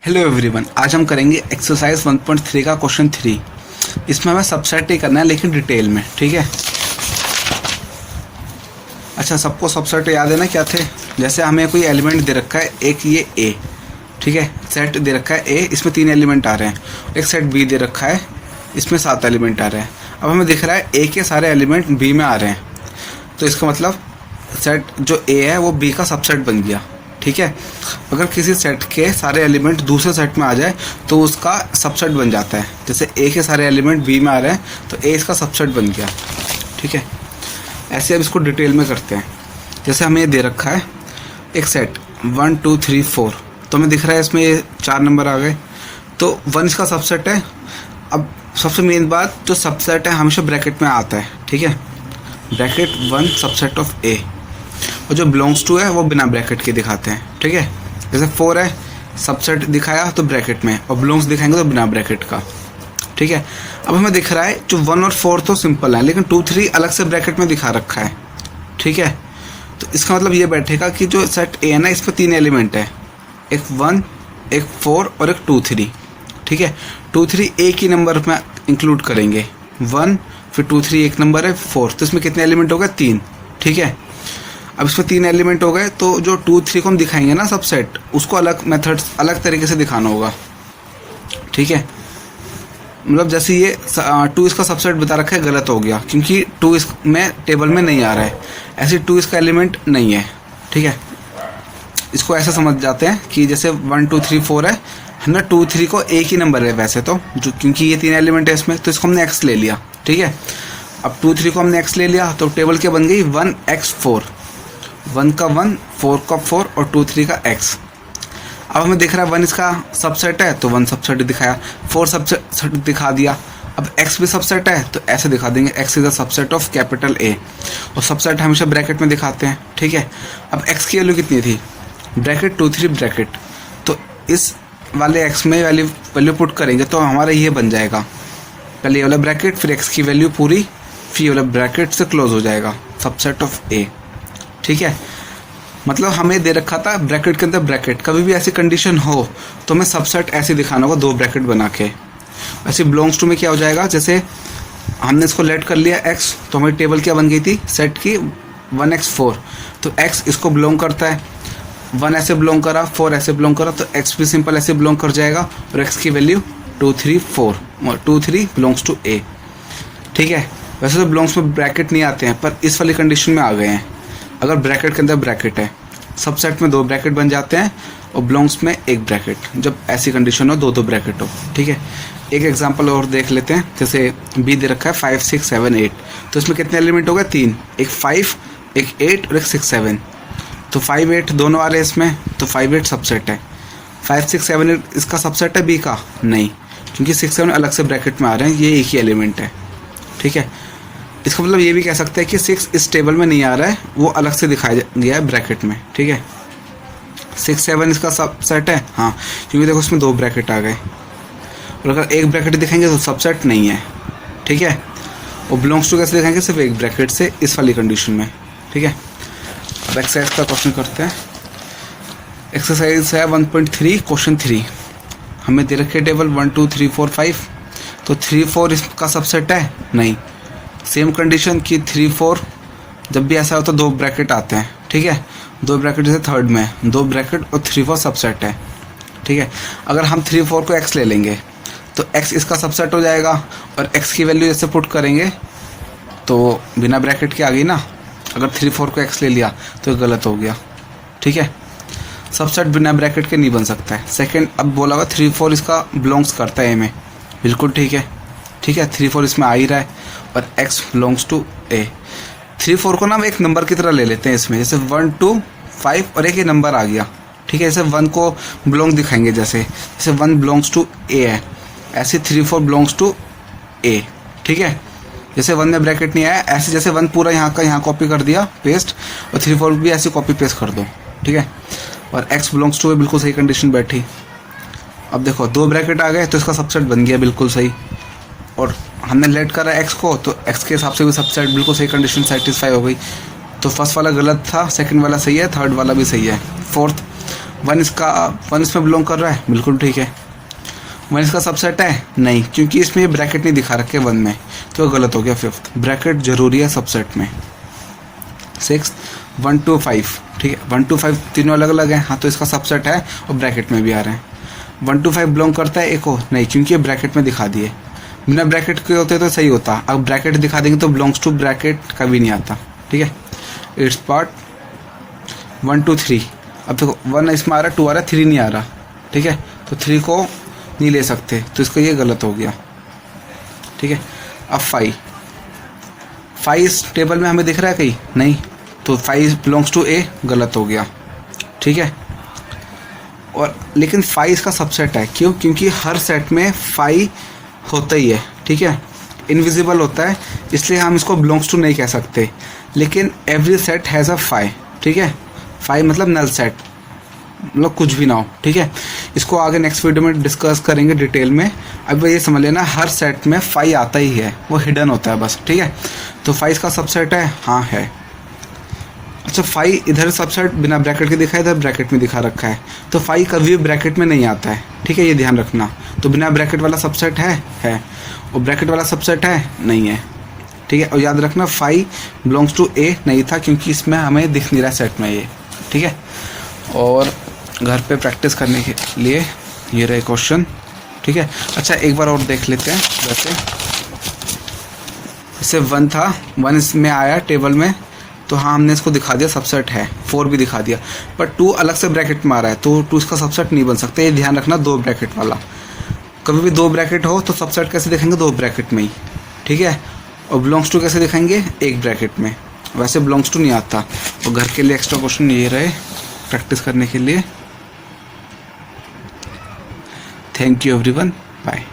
Hello everyone, आज हम करेंगे एक्सरसाइज 1.3 का क्वेश्चन 3। इसमें हमें सबसेट ही करना है लेकिन डिटेल में, ठीक है। अच्छा, सबको सबसेट याद है ना क्या थे? जैसे हमें कोई एलिमेंट दे रखा है, एक ये ए, ठीक है, सेट दे रखा है ए, इसमें 3 एलिमेंट आ रहे हैं। एक सेट बी दे रखा है, इसमें 7 एलिमेंट आ रहे हैं। अब हमें दिख रहा है ए के सारे एलिमेंट बी में आ रहे हैं, तो इसका मतलब सेट जो ए है वो बी का सबसेट बन गया, ठीक है। अगर किसी सेट के सारे एलिमेंट दूसरे सेट में आ जाए तो उसका सबसेट बन जाता है। जैसे ए के सारे एलिमेंट बी में आ रहे हैं तो ए इसका सबसेट बन गया, ठीक है। ऐसे अब इसको डिटेल में करते हैं। जैसे हमें ये दे रखा है एक सेट 1 2 3 4, तो हमें दिख रहा है इसमें ये 4 नंबर आ गए, तो 1 इसका सबसेट है। अब सबसे मेन बात, जो सबसेट है हमेशा ब्रैकेट में आता है, ठीक है। ब्रैकेट 1 सबसेट ऑफ ए, और जो बिलोंग्स टू है वो बिना ब्रैकेट के दिखाते हैं, ठीक है। जैसे 4 है, सबसेट दिखाया तो ब्रैकेट में, और बिलोंग्स दिखाएंगे तो बिना ब्रैकेट का, ठीक है। अब हमें दिख रहा है जो 1 और 4 तो सिंपल है, लेकिन 2 3 अलग से ब्रैकेट में दिखा रखा है, ठीक है। तो इसका मतलब ये बैठेगा कि जो सेट ए है ना, इसमें 3 एलिमेंट है, एक 1, एक 4 और एक 2 3, ठीक है। 2 3 एक ही नंबर में इंक्लूड करेंगे, 1 फिर 2 3 एक नंबर है 4, तो इसमें कितने एलिमेंट हो गए? 3, ठीक है। अब इसमें 3 एलिमेंट हो गए, तो जो 2 3 को हम दिखाएंगे ना सबसेट, उसको अलग मेथड, अलग तरीके से दिखाना होगा, ठीक है। मतलब जैसे ये 2 इसका सबसेट बता रखा है, गलत हो गया क्योंकि 2 इसमें टेबल में नहीं आ रहा है, ऐसे 2 इसका एलिमेंट नहीं है, ठीक है। इसको ऐसा समझ जाते हैं कि जैसे 1 2 3 4 है ना, 2 3 को एक ही नंबर है वैसे तो, जो क्योंकि ये 3 एलिमेंट है इसमें, तो इसको हमने x ले लिया, ठीक है। अब 2 3 को हमने x ले लिया तो टेबल क्या बन गई? 1x4, 1 का 1, 4 का 4 और 2 3 का x। अब हमें दिख रहा है 1 इसका सबसेट है तो 1 सबसेट दिखाया, 4 सबसेट दिखा दिया। अब x भी सबसेट है तो ऐसे दिखा देंगे, x is the subset of capital A, और सबसेट हमेशा ब्रैकेट में दिखाते हैं, ठीक है। अब x की वैल्यू कितनी थी? ब्रैकेट 2 3 ब्रैकेट, तो इस वाले x में वैल्यू पुट करेंगे तो हमारा ये बन जाएगा, पहले ये वाला ब्रैकेट, फिर x की वैल्यू पूरी, फिर ये वाला ब्रैकेट से क्लोज हो जाएगा, सबसेट ऑफ A, ठीक है। मतलब हमें दे रखा था ब्रैकेट के अंदर ब्रैकेट, कभी भी ऐसी कंडीशन हो तो हमें सबसेट ऐसे दिखाना होगा, 2 ब्रैकेट बना के। ऐसे बिलोंग्स टू में क्या हो जाएगा, जैसे हमने इसको लेट कर लिया x, तो हमारी टेबल क्या बन गई थी सेट की? 1x4, तो x इसको बिलोंग करता है, 1 ऐसे बिलोंग करा, 4 ऐसे बिलोंग करा, तो x भी सिंपल ऐसे बिलोंग कर जाएगा, और x की वैल्यू 2 3 4, 2 3 बिलोंग्स टू A, ठीक है। वैसे तो बिलोंग्स में ब्रैकेट नहीं आते हैं, पर इस वाली कंडीशन में आ गए हैं। अगर ब्रैकेट के अंदर ब्रैकेट है, सबसेट में 2 ब्रैकेट बन जाते हैं, और बिलोंग्स में 1 ब्रैकेट, जब ऐसी कंडीशन हो 2 ब्रैकेट हो, ठीक है। एक एग्जांपल और देख लेते हैं। जैसे बी दे रखा है 5 6 7 8, तो इसमें कितने एलिमेंट हो गए? 3, एक 5, एक 8 और एक 6 7, तो 5 8 दोनों आ रहे हैं इसमें, तो 5 8 सबसेट है। 5 6 7 8 इसका सबसेट है बी का? नहीं, क्योंकि 6 7 अलग से ब्रैकेट में आ रहे हैं, ये एक ही एलिमेंट है, ठीक है। इसका मतलब ये भी कह सकते हैं कि 6 इस टेबल में नहीं आ रहा है, वो अलग से दिखाया गया है ब्रैकेट में, ठीक है। 6 7 इसका सबसेट है, हाँ, क्योंकि देखो उसमें 2 ब्रैकेट आ गए, और अगर 1 ब्रैकेट दिखाएंगे तो सबसेट नहीं है, ठीक है। और बिलोंग्स टू कैसे दिखाएंगे? सिर्फ 1 ब्रैकेट से, इस वाली कंडीशन में, ठीक है। अब एक्सरसाइज का क्वेश्चन करते हैं। एक्सरसाइज है 1.3 क्वेश्चन 3। हमें दे रखे टेबल 1 2 3 4 5, तो 3 4 इसका सबसेट है? नहीं। सेम कंडीशन कि 3 4 जब भी ऐसा होता है 2 ब्रैकेट आते हैं, ठीक है। 2 ब्रैकेट जैसे थर्ड में 2 ब्रैकेट और 3 4 सबसेट है, ठीक है। अगर हम 3 4 को x ले लेंगे तो x इसका सबसेट हो जाएगा, और x की वैल्यू जैसे पुट करेंगे तो बिना ब्रैकेट के आ गई ना। अगर 3 4 को x ले लिया तो गलत हो गया, ठीक है। सबसेट बिना ब्रैकेट के नहीं बन सकता है। सेकेंड, अब बोला होगा 3 4 इसका बिलोंग्स करता है ए में, बिल्कुल ठीक है, ठीक है। 3 4 इसमें आ ही रहा है, और x बिलोंग्स टू A। 3 4 को ना हम एक नंबर की तरह ले लेते हैं इसमें, जैसे 1 2 5 और एक ही नंबर आ गया, ठीक है। जैसे 1 को बिलोंग दिखाएंगे, जैसे 1 बिलोंग्स टू A है, ऐसे 3 4 बिलोंग्स टू A, ठीक है। जैसे 1 में ब्रैकेट नहीं आया, ऐसे जैसे 1 पूरा यहाँ का यहाँ कॉपी कर दिया पेस्ट, और 3 4 भी ऐसे कॉपी पेस्ट कर दो, ठीक है। और x बिलोंग्स टू A, बिल्कुल सही कंडीशन बैठी। अब देखो 2 ब्रैकेट आ गए तो इसका सबसेट बन गया, बिल्कुल सही। और हमने लेट करा x को, तो x के हिसाब से भी सबसेट, बिल्कुल सही कंडीशन सेटिस्फाई हो गई। तो फर्स्ट वाला गलत था, सेकंड वाला सही है, थर्ड वाला भी सही है। फोर्थ, वन इसमें बिलोंग कर रहा है, बिल्कुल ठीक है। वन इसका सबसेट है नहीं, क्योंकि इसमें ये ब्रैकेट नहीं दिखा रखे वन में, तो गलत हो गया। फिफ्थ, ब्रैकेट जरूरी है सबसेट में। सिक्स, 1 to 5, ठीक है। 1 to 5 तीनों अलग अलग हैं, हाँ तो इसका सबसेट है और ब्रैकेट में भी आ रहे हैं। 1 to 5 बिलोंग करता है ए को, नहीं, क्योंकि ये ब्रैकेट में दिखा दिए। बिना ब्रैकेट के होते तो सही होता, अब ब्रैकेट दिखा देंगे तो बिलोंग्स टू ब्रैकेट कभी नहीं आता, ठीक है। इट्स पार्ट 1 to 3, अब देखो 1 इसमें आ रहा है, 2 आ रहा है, 3 नहीं आ रहा, ठीक है। तो 3 को नहीं ले सकते, तो इसको ये गलत हो गया, ठीक है। अब 5 इस टेबल में हमें दिख रहा है कहीं नहीं, तो 5 बिलोंग्स टू ए, गलत हो गया, ठीक है। और लेकिन 5 इसका सबसेट है, क्यों? क्योंकि हर सेट में 5 होता ही है, ठीक है। इनविजिबल होता है, इसलिए हम इसको बिलोंग्स टू नहीं कह सकते, लेकिन एवरी सेट हैज़ अ 5, ठीक है। 5 मतलब नल सेट, मतलब कुछ भी ना हो, ठीक है। इसको आगे नेक्स्ट वीडियो में डिस्कस करेंगे डिटेल में। अब ये समझ लेना हर सेट में 5 आता ही है, वो हिडन होता है बस, ठीक है। तो 5 का सबसेट है, हाँ है। अच्छा 5 इधर सबसेट बिना ब्रैकेट के दिखा है, इधर ब्रैकेट में दिखा रखा है, तो 5 कभी भी ब्रैकेट में नहीं आता है, ठीक है, ये ध्यान रखना। तो बिना ब्रैकेट वाला सबसेट है, और ब्रैकेट वाला सबसेट है नहीं है, ठीक है। और याद रखना 5 बिलोंग्स टू ए नहीं था, क्योंकि इसमें हमें दिख नहीं रहा सेट में ये, ठीक है। और घर पे प्रैक्टिस करने के लिए ये रहे क्वेश्चन, ठीक है। अच्छा एक बार और देख लेते हैं। वैसे इससे 1 था, 1 इसमें आया टेबल में, तो हाँ हमने इसको दिखा दिया सबसेट है, 4 भी दिखा दिया, पर 2 अलग से ब्रैकेट में आ रहा है, तो 2 इसका सबसेट नहीं बन सकता, ये ध्यान रखना। 2 ब्रैकेट वाला, कभी भी 2 ब्रैकेट हो तो सबसेट कैसे दिखेंगे? 2 ब्रैकेट में ही, ठीक है। और बिलोंग्स टू कैसे दिखाएंगे? 1 ब्रैकेट में, वैसे बिलोंग्स टू नहीं आता। और घर के लिए एक्स्ट्रा क्वेश्चन ये रहे प्रैक्टिस करने के लिए। Thank you everyone, bye.